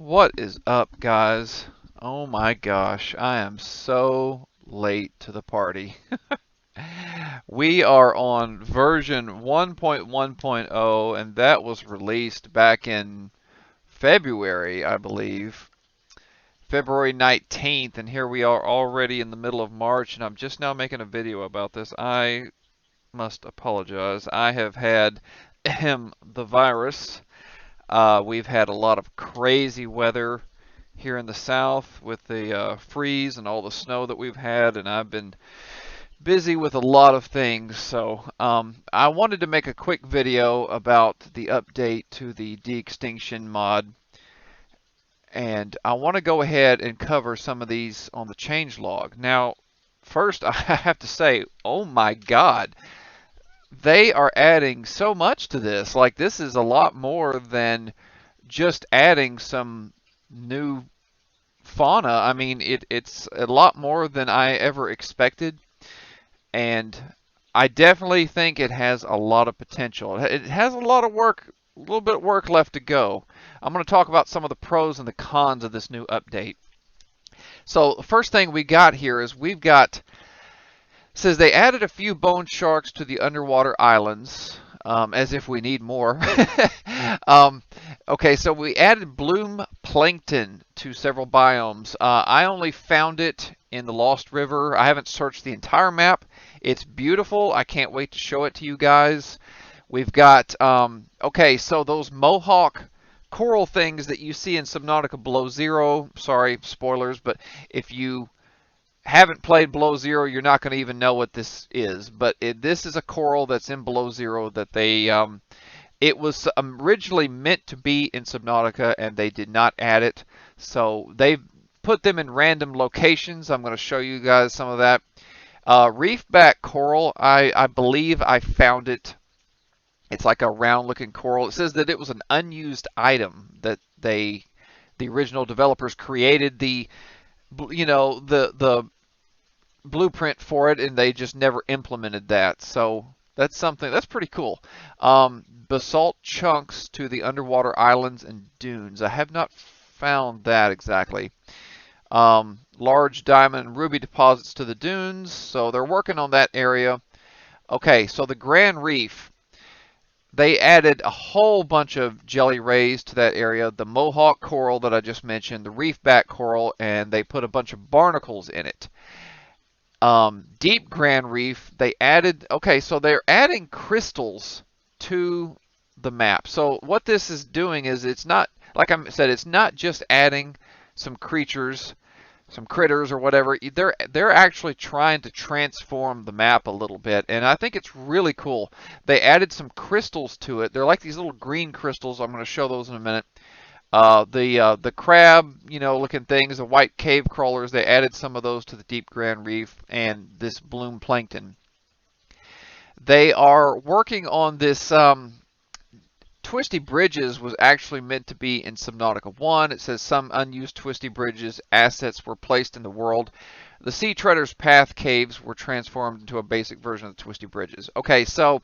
What is up, guys? Oh my gosh, I am so late to the party. We are on version 1.1.0, and that was released back in February, I believe. February 19th, and here we are already in the middle of March, and I'm just now making a video about this. I must apologize. I have had the virus. We've had a lot of crazy weather here in the south with the freeze and all the snow that we've had, and I've been busy with a lot of things. So I wanted to make a quick video about the update to the de-extinction mod, and I want to go ahead and cover some of these on the changelog. Now, first I have to say, oh my God, they are adding so much to this. Like, this is a lot more than just adding some new fauna. I mean, it's a lot more than I ever expected, and I definitely think it has a lot of potential. It has a lot of work, a little bit of work left to go. I'm going to talk about some of the pros and the cons of this new update. So the first thing we got here is we've got, says they added a few bone sharks to the underwater islands, as if we need more. um, okay, so we added bloom plankton to several biomes. I only found it in the Lost River. I haven't searched the entire map. It's beautiful. I can't wait to show it to you guys. We've got, okay, so those mohawk coral things that you see in Subnautica Below Zero, sorry, spoilers, but if you haven't played Below Zero, you're not going to even know what this is. But this is a coral that's in Below Zero that they, it was originally meant to be in Subnautica, and they did not add it. So they've put them in random locations. I'm going to show you guys some of that. Reefback coral, I believe I found it. It's like a round-looking coral. It says that it was an unused item that the original developers created the blueprint for it, and they just never implemented that. So that's something that's pretty cool. Basalt chunks to the underwater islands and dunes. I have not found that exactly. Large diamond and ruby deposits to the dunes. So they're working on that area. Okay, so the Grand Reef. They added a whole bunch of jelly rays to that area, the mohawk coral that I just mentioned, the reefback coral, and they put a bunch of barnacles in it. Deep Grand Reef, they added, okay, so they're adding crystals to the map. So what this is doing is it's not, like I said, it's not just adding some creatures, some critters or whatever. They're actually trying to transform the map a little bit, and I think it's really cool. They added some crystals to it. They're like these little green crystals. I'm going to show those in a minute. The crab, looking things, the white cave crawlers, they added some of those to the Deep Grand Reef and this bloom plankton. They are working on this. Twisty Bridges was actually meant to be in Subnautica 1. It says some unused Twisty Bridges assets were placed in the world. The Sea Treader's Path caves were transformed into a basic version of the Twisty Bridges. Okay, so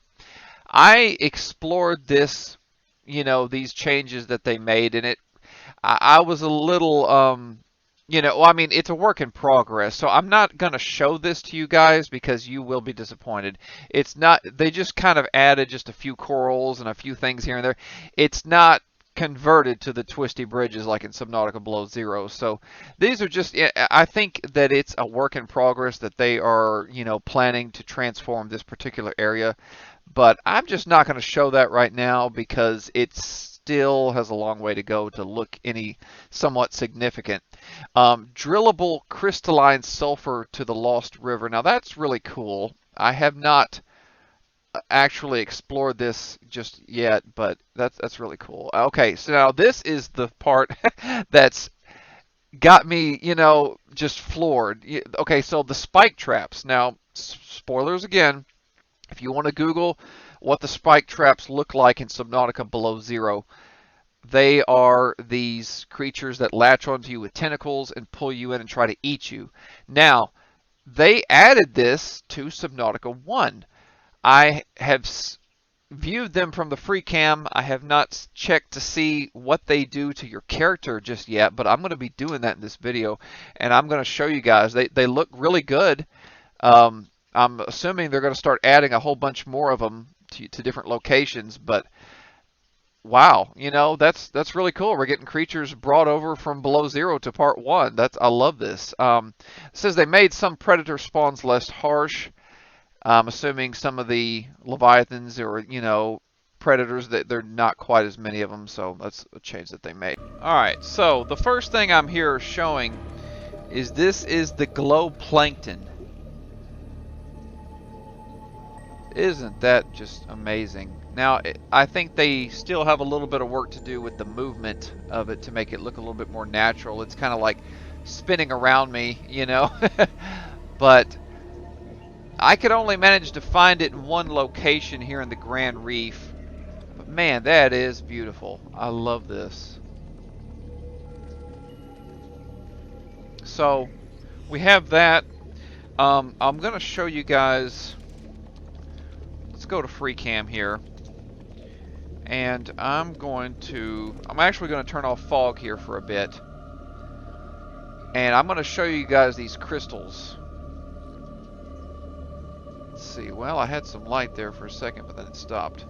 I explored this, these changes that they made, and I was a little, well, I mean, it's a work in progress, so I'm not going to show this to you guys because you will be disappointed. It's not, they just kind of added just a few corals and a few things here and there. It's not converted to the Twisty Bridges like in Subnautica Below Zero. So these are just, I think that it's a work in progress, that they are, planning to transform this particular area. But I'm just not going to show that right now because it still has a long way to go to look any somewhat significant. Drillable crystalline sulfur to the Lost River. Now that's really cool. I have not actually explored this just yet, but that's really cool. Okay, so now this is the part that's got me, just floored. Okay, so the spike traps. Now, spoilers again. If you want to Google what the spike traps look like in Subnautica Below Zero, they are these creatures that latch onto you with tentacles and pull you in and try to eat you. Now, they added this to Subnautica 1. I have viewed them from the free cam. I have not checked to see what they do to your character just yet, but I'm going to be doing that in this video, and I'm going to show you guys. They look really good. I'm assuming they're going to start adding a whole bunch more of them to different locations, but wow, you know, that's really cool. We're getting creatures brought over from below zero to part one. I love this. It says they made some predator spawns less harsh. I'm assuming some of the Leviathans or, you know, predators, that they're not quite as many of them, so that's a change that they made. Alright, so the first thing I'm here showing is this is the glow plankton. Isn't that just amazing? Now, I think they still have a little bit of work to do with the movement of it to make it look a little bit more natural. It's kind of like spinning around me, you know? But I could only manage to find it in one location here in the Grand Reef. But man, that is beautiful. I love this. So, we have that. I'm going to show you guys. Let's go to free cam here. And I'm actually going to turn off fog here for a bit. And I'm going to show you guys these crystals. Let's see. Well, I had some light there for a second, but then it stopped.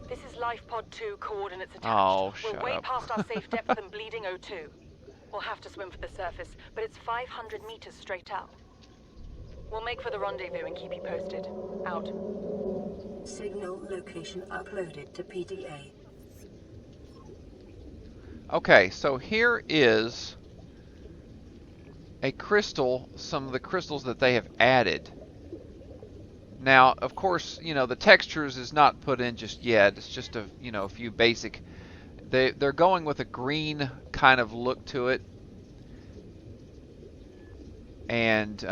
This is Life Pod 2 coordinates attached. Oh, shut We're way up. past our safe depth and bleeding O2. We'll have to swim for the surface, but it's 500 meters straight out. We'll make for the rendezvous and keep you posted. Out. Signal location uploaded to PDA. Okay, so here is a crystal, some of the crystals that they have added. Now, of course, you know, the textures is not put in just yet. It's just a, you know, a few basic. They're going with a green kind of look to it. And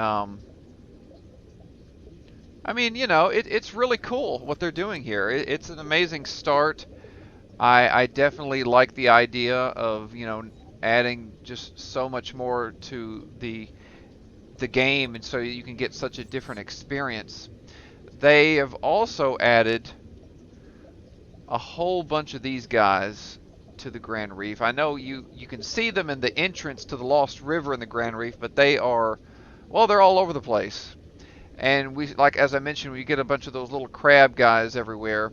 I mean, you know, it's really cool what they're doing here. It's an amazing start. I definitely like the idea of, you know, adding just so much more to the game, and so you can get such a different experience. They have also added a whole bunch of these guys to the Grand Reef. I know you can see them in the entrance to the Lost River in the Grand Reef, but they are, well, they're all over the place. And we, like as I mentioned, we get a bunch of those little crab guys everywhere.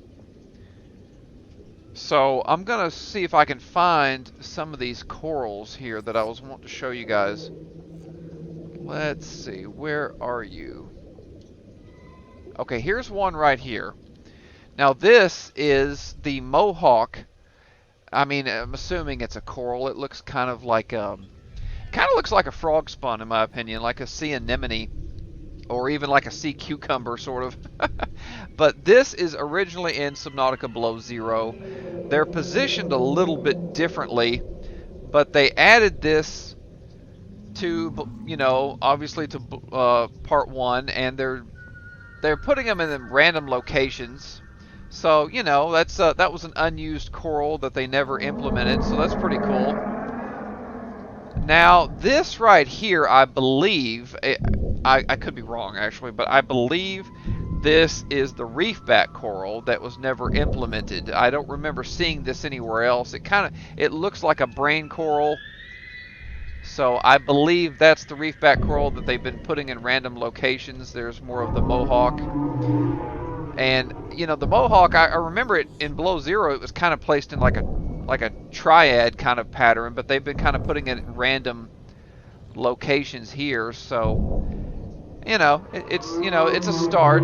So I'm gonna see if I can find some of these corals here that I was wanting to show you guys. Let's see, where are you? Okay, here's one right here. Now this is the mohawk. I mean, I'm assuming it's a coral. It looks kind of like looks like a frog spawn in my opinion, like a sea anemone, or even like a sea cucumber sort of. But this is originally in Subnautica Below Zero. They're positioned a little bit differently, but they added this to, you know, obviously to part one, and they're putting them in random locations. So, you know, that was an unused coral that they never implemented, so that's pretty cool. Now, this right here, I believe, I could be wrong actually, but I believe this is the reefback coral that was never implemented. I don't remember seeing this anywhere else. It looks like a brain coral. So I believe that's the reefback coral that they've been putting in random locations. There's more of the mohawk. And, you know, the mohawk, I remember it in Below Zero, it was kind of placed in like a triad kind of pattern, but they've been kind of putting it in random locations here. So, you know, it's a start.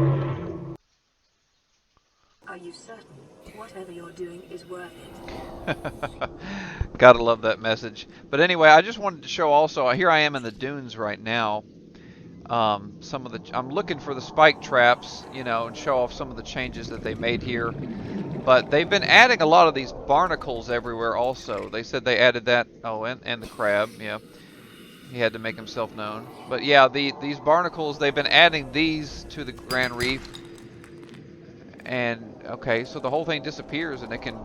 Are you certain whatever you're doing is worth it? Gotta love that message. But anyway, I just wanted to show also, here I am in the dunes right now. I'm looking for the spike traps, you know, and show off some of the changes that they made here. But they've been adding a lot of these barnacles everywhere also. They said they added that, oh, and the crab, yeah. He had to make himself known. But yeah, these barnacles, they've been adding these to the Grand Reef. And, okay, so the whole thing disappears and it can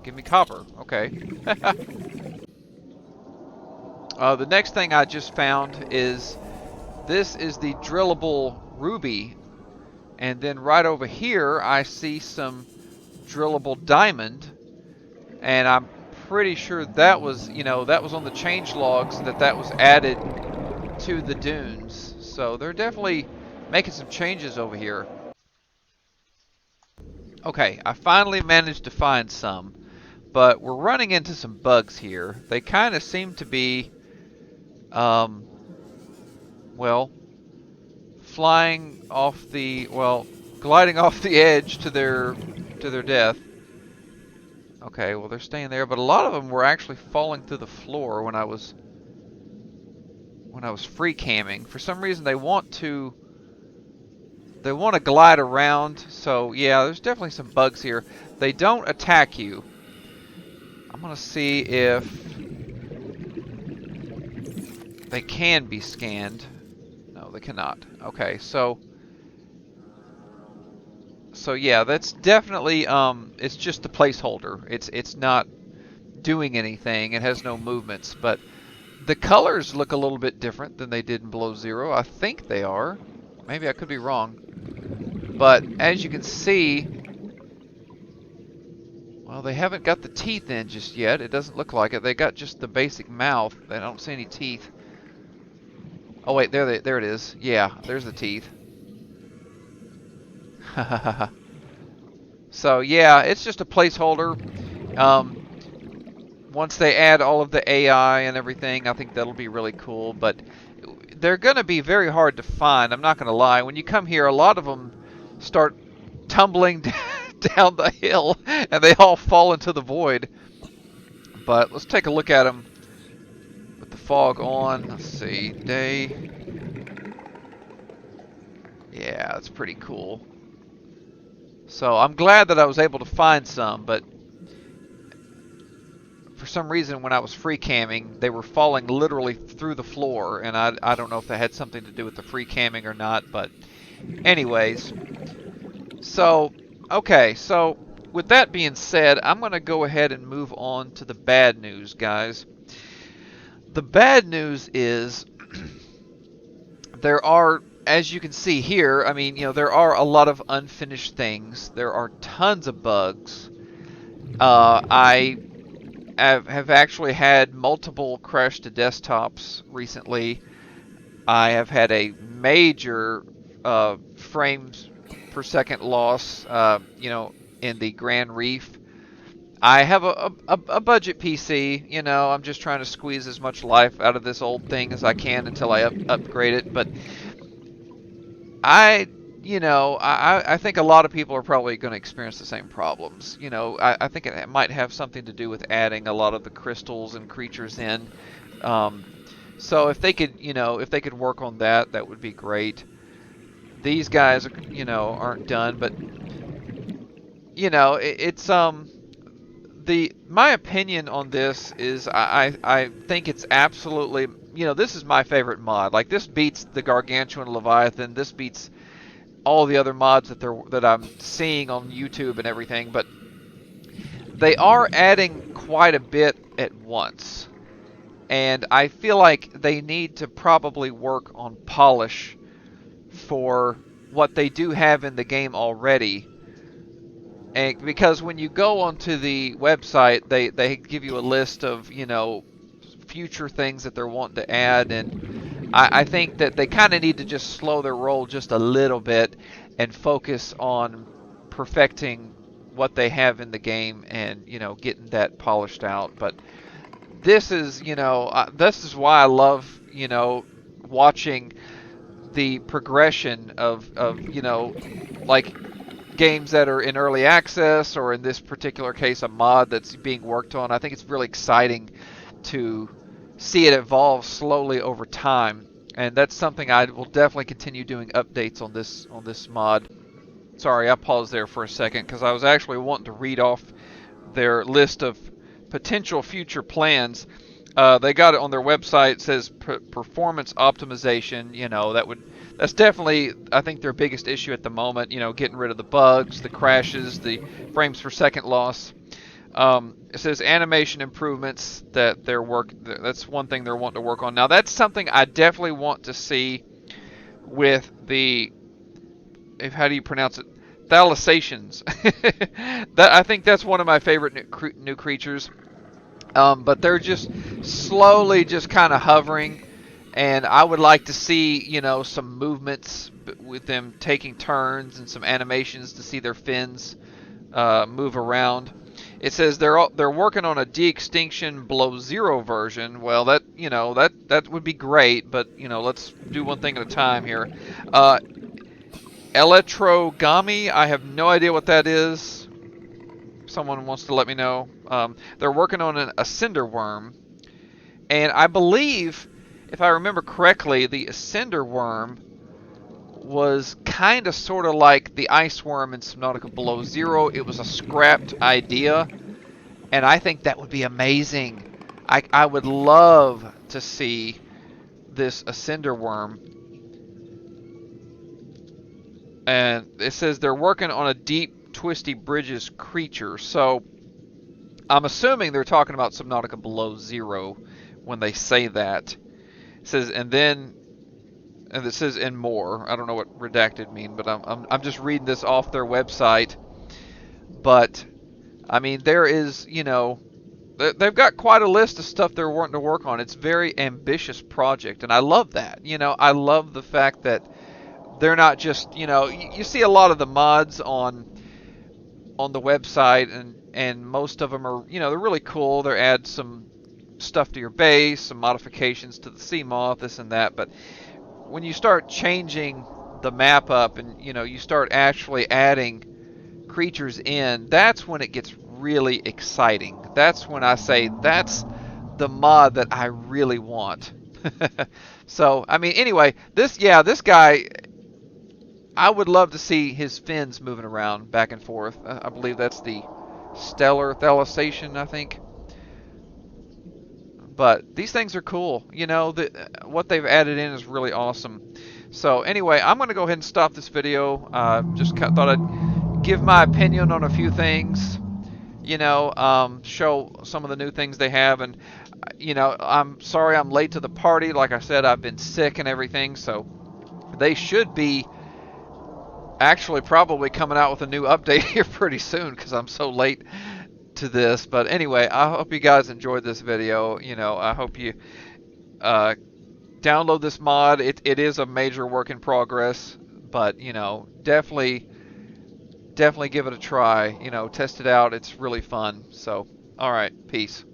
give me copper. Okay. The next thing I just found is, this is the drillable ruby And then right over here, I see some drillable diamond, and I'm pretty sure that was, that was on the change logs, that was added to the dunes. So they're definitely making some changes over here. Okay, I finally managed to find some, but we're running into some bugs here. They kind of seem to be, well, flying off the, well, gliding off the edge to their death. Okay, well they're staying there, but a lot of them were actually falling through the floor when I was free camming. For some reason they want to glide around. So yeah, there's definitely some bugs here. They don't attack you. I'm gonna see if they can be scanned. No, they cannot. Okay, so yeah, that's definitely it's just a placeholder. It's not doing anything. It has no movements, but the colors look a little bit different than they did in Below Zero. I think they are. Maybe I could be wrong. But as you can see, well, they haven't got the teeth in just yet. It doesn't look like it. They got just the basic mouth. I don't see any teeth. Oh wait, there it is. Yeah, there's the teeth. So yeah, it's just a placeholder. Once they add all of the AI and everything, I think that'll be really cool. But they're going to be very hard to find. I'm not going to lie. When you come here, a lot of them start tumbling down the hill, and they all fall into the void. But let's take a look at them with the fog on. Let's see, day. Yeah, that's pretty cool. So I'm glad that I was able to find some, but for some reason when I was free camming, they were falling literally through the floor, and I don't know if that had something to do with the free camming or not, but anyways. So, okay, so with that being said, I'm going to go ahead and move on to the bad news, guys. The bad news is there are, as you can see here, I mean, there are a lot of unfinished things. There are tons of bugs. I have actually had multiple crash to desktops recently. I have had a major frames per second loss, in the Grand Reef. I have a budget PC, I'm just trying to squeeze as much life out of this old thing as I can until I upgrade it, but I think a lot of people are probably going to experience the same problems. I think it might have something to do with adding a lot of the crystals and creatures in. So if they could work on that, that would be great. These guys, aren't done, but it's my opinion on this is I think it's absolutely, this is my favorite mod. Like, this beats the Gargantuan Leviathan. This beats all the other mods that I'm seeing on YouTube and everything, but they are adding quite a bit at once. And I feel like they need to probably work on polish for what they do have in the game already. And because when you go onto the website, they give you a list of, future things that they're wanting to add, and I think that they kind of need to just slow their roll just a little bit and focus on perfecting what they have in the game and, getting that polished out. But this is, this is why I love, watching the progression of like games that are in early access, or in this particular case a mod that's being worked on. I think it's really exciting to see it evolve slowly over time, and that's something I will definitely continue doing updates on this mod. Sorry, I paused there for a second because I was actually wanting to read off their list of potential future plans. They got it on their website. It says performance optimization. That's definitely, I think, their biggest issue at the moment. Getting rid of the bugs, the crashes, the frames per second loss. It says animation improvements that that's one thing they're wanting to work on. Now, that's something I definitely want to see with the how do you pronounce it? Thalassatians. That I think that's one of my favorite new creatures. But they're just slowly just kind of hovering, and I would like to see, some movements with them taking turns and some animations to see their fins move around. It says they're working on a de-extinction below zero version. Well, that would be great, but let's do one thing at a time here. Electrogami, I have no idea what that is. Someone wants to let me know. They're working on a cinder worm, and I believe, if I remember correctly, the cinder worm was kind of sort of like the ice worm in Subnautica Below Zero. It was a scrapped idea, and I think that would be amazing. I would love to see this cinder worm. And it says they're working on a deep, twisty bridges creature. So I'm assuming they're talking about Subnautica Below Zero when they say that. It says, and it says and more. I don't know what redacted mean, but I'm just reading this off their website. But I mean, there is, they've got quite a list of stuff they're wanting to work on. It's a very ambitious project, and I love that. I love the fact that they're not just, you see a lot of the mods on the website, and most of them are, they're really cool. They add some stuff to your base, some modifications to the sea moth, this and that. But when you start changing the map up, and you start actually adding creatures in, that's when it gets really exciting. That's when I say that's the mod that I really want. So I mean, anyway, this guy, I would love to see his fins moving around back and forth. I believe that's the stellar thalassation, I think. But these things are cool. What they've added in is really awesome. So anyway, I'm going to go ahead and stop this video. Just thought I'd give my opinion on a few things. Show some of the new things they have. And, I'm sorry I'm late to the party. Like I said, I've been sick and everything. So they should be actually probably coming out with a new update here pretty soon, because I'm so late to this. But anyway, I hope you guys enjoyed this video. I hope you download this mod. It is a major work in progress, but definitely give it a try. Test it out. It's really fun. So, all right, peace.